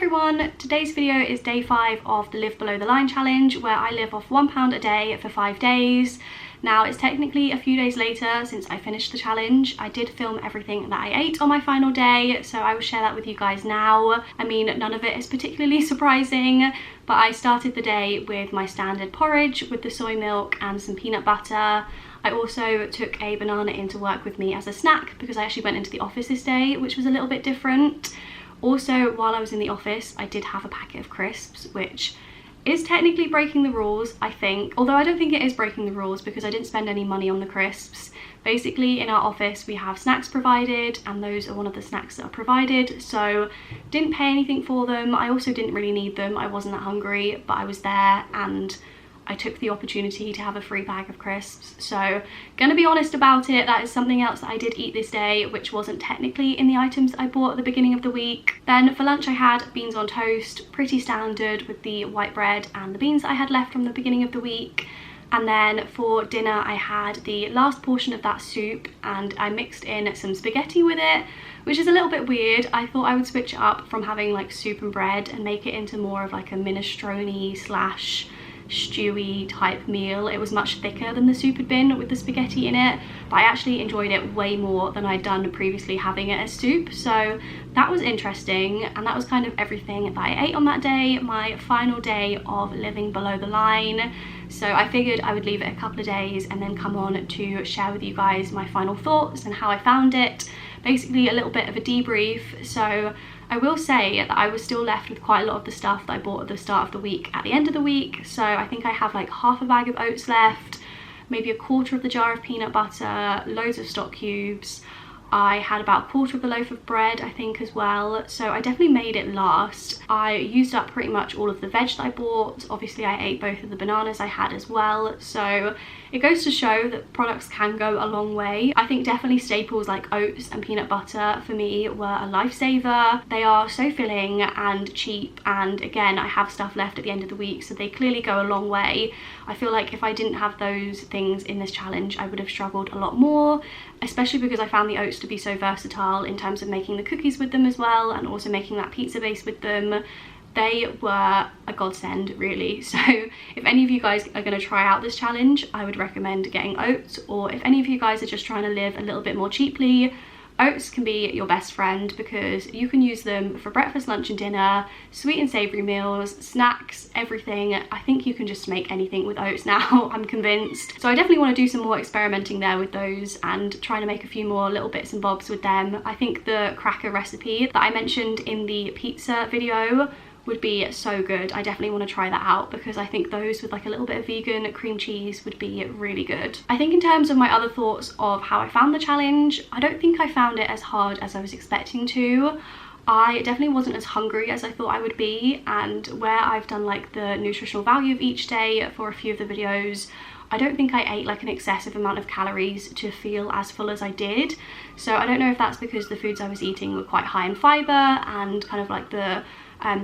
everyone, today's video is day 5 of the Live Below the Line challenge, where I live off £1 a day for 5 days. Now, it's technically a few days later since I finished the challenge. I did film everything that I ate on my final day, so I will share that with you guys now. I mean, none of it is particularly surprising, but I started the day with my standard porridge with the soy milk and some peanut butter. I also took a banana into work with me as a snack because I actually went into the office this day, which was a little bit different. Also, while I was in the office, I did have a packet of crisps, which is technically breaking the rules, I think. Although I don't think it is breaking the rules because I didn't spend any money on the crisps. Basically, in our office, we have snacks provided, and those are one of the snacks that are provided, so didn't pay anything for them. I also didn't really need them. I wasn't that hungry, but I was there and I took the opportunity to have a free bag of crisps. So gonna be honest about it, that is something else that I did eat this day, which wasn't technically in the items I bought at the beginning of the week. Then for lunch I had beans on toast, pretty standard with the white bread and the beans that I had left from the beginning of the week. And then for dinner I had the last portion of that soup and I mixed in some spaghetti with it, which is a little bit weird. I thought I would switch it up from having like soup and bread and make it into more of like a minestrone slash stewy type meal. It was much thicker than the soup had been with the spaghetti in it, but I actually enjoyed it way more than I'd done previously having it as soup, so that was interesting. And that was kind of everything that I ate on that day, my final day of living below the line. So I figured I would leave it a couple of days and then come on to share with you guys my final thoughts and how I found it. Basically a little bit of a debrief. So I will say that I was still left with quite a lot of the stuff that I bought at the start of the week at the end of the week. So I think I have like half a bag of oats left, maybe a quarter of the jar of peanut butter, loads of stock cubes. I had about a quarter of the loaf of bread, I think, as well. So I definitely made it last. I used up pretty much all of the veg that I bought. Obviously, I ate both of the bananas I had as well. So it goes to show that products can go a long way. I think definitely staples like oats and peanut butter for me were a lifesaver. They are so filling and cheap. And again, I have stuff left at the end of the week, so they clearly go a long way. I feel like if I didn't have those things in this challenge, I would have struggled a lot more, especially because I found the oats to be so versatile in terms of making the cookies with them as well, and also making that pizza base with them. They were a godsend, really. So if any of you guys are going to try out this challenge, I would recommend getting oats, or if any of you guys are just trying to live a little bit more cheaply, oats can be your best friend because you can use them for breakfast, lunch and dinner, sweet and savoury meals, snacks, everything. I think you can just make anything with oats now, I'm convinced. So I definitely want to do some more experimenting there with those and trying to make a few more little bits and bobs with them. I think the cracker recipe that I mentioned in the pizza video would be so good. I definitely want to try that out because I think those with like a little bit of vegan cream cheese would be really good. I think in terms of my other thoughts of how I found the challenge, I don't think I found it as hard as I was expecting to. I definitely wasn't as hungry as I thought I would be, and where I've done like the nutritional value of each day for a few of the videos, I don't think I ate like an excessive amount of calories to feel as full as I did. So I don't know if that's because the foods I was eating were quite high in fibre and kind of like the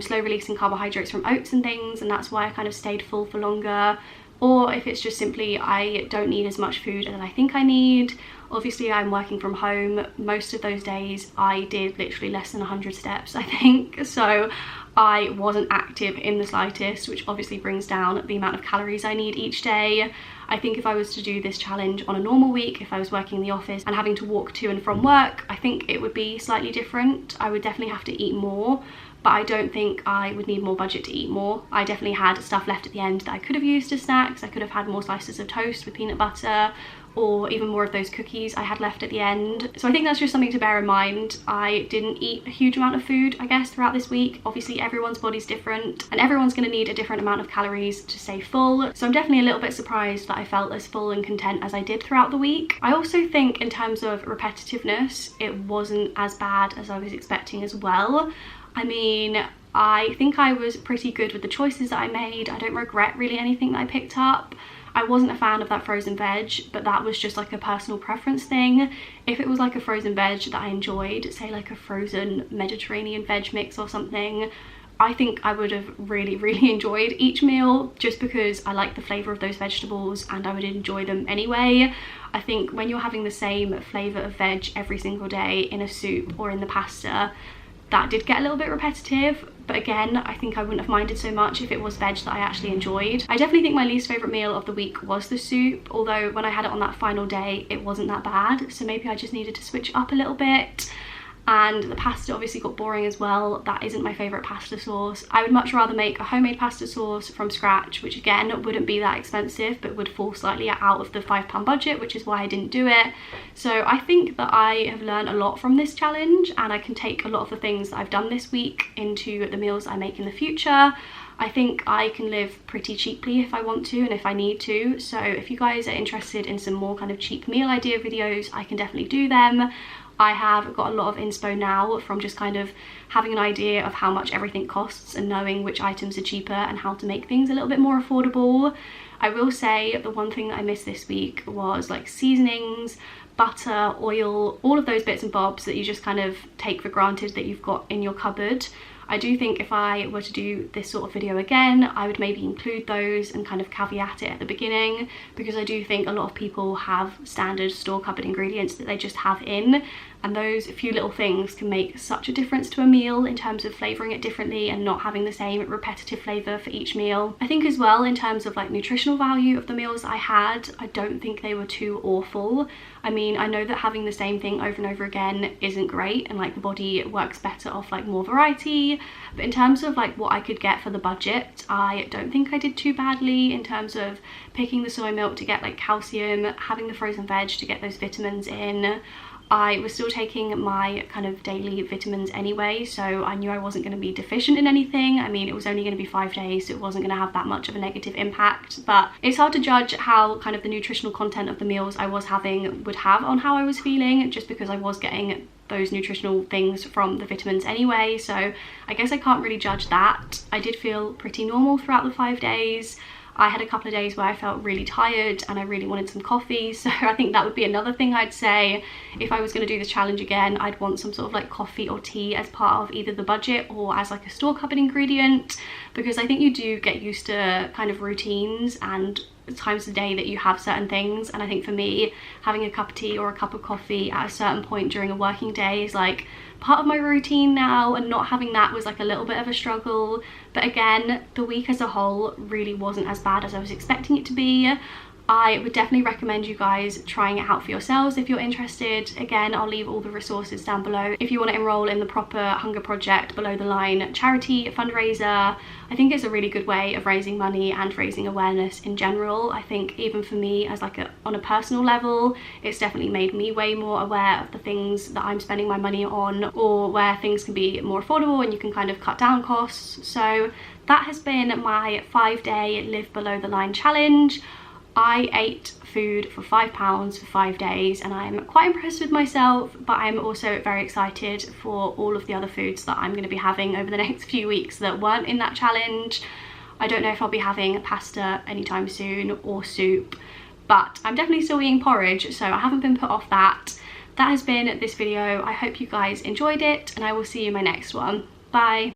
slow releasing carbohydrates from oats and things, and that's why I kind of stayed full for longer, or if it's just simply I don't need as much food as I think I need. Obviously I'm working from home. Most of those days I did literally less than 100 steps, I think, so I wasn't active in the slightest, which obviously brings down the amount of calories I need each day. I think if I was to do this challenge on a normal week, if I was working in the office and having to walk to and from work, I think it would be slightly different. I would definitely have to eat more, but I don't think I would need more budget to eat more. I definitely had stuff left at the end that I could have used as snacks. I could have had more slices of toast with peanut butter, or even more of those cookies I had left at the end. So I think that's just something to bear in mind. I didn't eat a huge amount of food, I guess, throughout this week. Obviously everyone's body's different and everyone's going to need a different amount of calories to stay full. So I'm definitely a little bit surprised that I felt as full and content as I did throughout the week. I also think in terms of repetitiveness, it wasn't as bad as I was expecting as well. I mean, I think I was pretty good with the choices that I made. I don't regret really anything that I picked up. I wasn't a fan of that frozen veg, but that was just like a personal preference thing. If it was like a frozen veg that I enjoyed, say like a frozen Mediterranean veg mix or something, I think I would have really enjoyed each meal just because I like the flavour of those vegetables and I would enjoy them anyway. I think when you're having the same flavour of veg every single day in a soup or in the pasta, that did get a little bit repetitive, but again, I think I wouldn't have minded so much if it was veg that I actually enjoyed. I definitely think my least favourite meal of the week was the soup, although when I had it on that final day, it wasn't that bad, so maybe I just needed to switch up a little bit. And the pasta obviously got boring as well. That isn't my favourite pasta sauce. I would much rather make a homemade pasta sauce from scratch, which again wouldn't be that expensive but would fall slightly out of the £5 budget, which is why I didn't do it. So I think that I have learned a lot from this challenge, and I can take a lot of the things that I've done this week into the meals I make in the future. I think I can live pretty cheaply if I want to and if I need to, so if you guys are interested in some more kind of cheap meal idea videos, I can definitely do them. I have got a lot of inspo now from just kind of having an idea of how much everything costs and knowing which items are cheaper and how to make things a little bit more affordable. I will say the one thing that I missed this week was like seasonings, butter, oil, all of those bits and bobs that you just kind of take for granted that you've got in your cupboard. I do think if I were to do this sort of video again, I would maybe include those and kind of caveat it at the beginning, because I do think a lot of people have standard store cupboard ingredients that they just have in, and those few little things can make such a difference to a meal in terms of flavouring it differently and not having the same repetitive flavour for each meal. I think as well in terms of like nutritional value of the meals I had, I don't think they were too awful. I mean, I know that having the same thing over and over again isn't great and like the body works better off like more variety, but in terms of like what I could get for the budget, I don't think I did too badly in terms of picking the soy milk to get like calcium, having the frozen veg to get those vitamins in. I was still taking my kind of daily vitamins anyway, so I knew I wasn't going to be deficient in anything. I mean, it was only going to be 5 days, so it wasn't going to have that much of a negative impact, but it's hard to judge how kind of the nutritional content of the meals I was having would have on how I was feeling, just because I was getting those nutritional things from the vitamins anyway, so I guess I can't really judge that. I did feel pretty normal throughout the 5 days. I had a couple of days where I felt really tired and I really wanted some coffee, so I think that would be another thing I'd say. If I was going to do this challenge again, I'd want some sort of like coffee or tea as part of either the budget or as like a store cupboard ingredient, because I think you do get used to kind of routines and times of the day that you have certain things, and I think for me having a cup of tea or a cup of coffee at a certain point during a working day is like part of my routine now, and not having that was like a little bit of a struggle. But again, the week as a whole really wasn't as bad as I was expecting it to be. I would definitely recommend you guys trying it out for yourselves if you're interested. Again, I'll leave all the resources down below if you want to enroll in the Proper Hunger Project Below the Line charity fundraiser. I think it's a really good way of raising money and raising awareness in general. I think even for me as like on a personal level, it's definitely made me way more aware of the things that I'm spending my money on, or where things can be more affordable and you can kind of cut down costs. So that has been my 5-day Live Below the Line challenge. I ate food for £5 for 5 days and I'm quite impressed with myself, but I'm also very excited for all of the other foods that I'm going to be having over the next few weeks that weren't in that challenge. I don't know if I'll be having pasta anytime soon or soup, but I'm definitely still eating porridge, so I haven't been put off that. That has been this video. I hope you guys enjoyed it and I will see you in my next one. Bye.